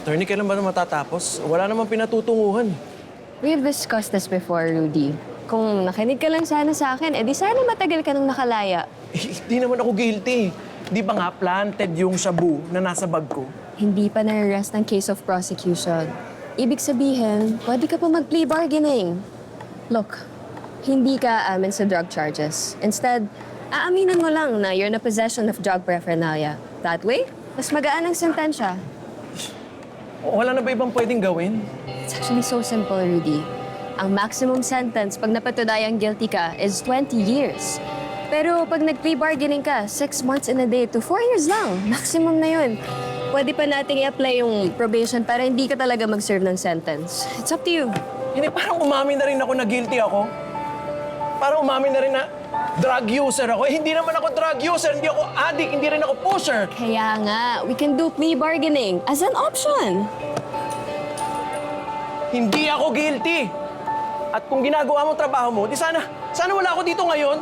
Attorney, kailan ba na matatapos? Wala namang pinatutunguhan. We've discussed this before, Rudy. Kung nakinig ka lang sana sa akin, edi sana matagal ka nang nakalaya. Hindi naman ako guilty. Di ba nga planted yung shabu na nasa bag ko? Hindi pa na-arrest ang case of prosecution. Ibig sabihin, pwede ka pa mag-plea bargaining. Look, hindi ka aamin sa drug charges. Instead, aaminin mo lang na you're in a possession of drug paraphernalia. That way, mas magaan ang sentensya. Wala na ba ibang pwedeng gawin? It's actually so simple, Rudy. Ang maximum sentence pag napatudayang guilty ka is 20 years. Pero pag nag-plea bargaining ka, 6 months in a day to 4 years lang. Maximum na yun. Pwede pa nating i-apply yung probation para hindi ka talaga mag-serve ng sentence. It's up to you. Hindi, parang umamin na rin ako na guilty ako. Parang umamin na rin na drug user ako. Eh, hindi naman ako drug user, hindi ako addict, hindi rin ako pusher. Kaya nga, we can do plea bargaining as an option. Hindi ako guilty. At kung ginagawa mo trabaho mo, di sana wala ako dito ngayon.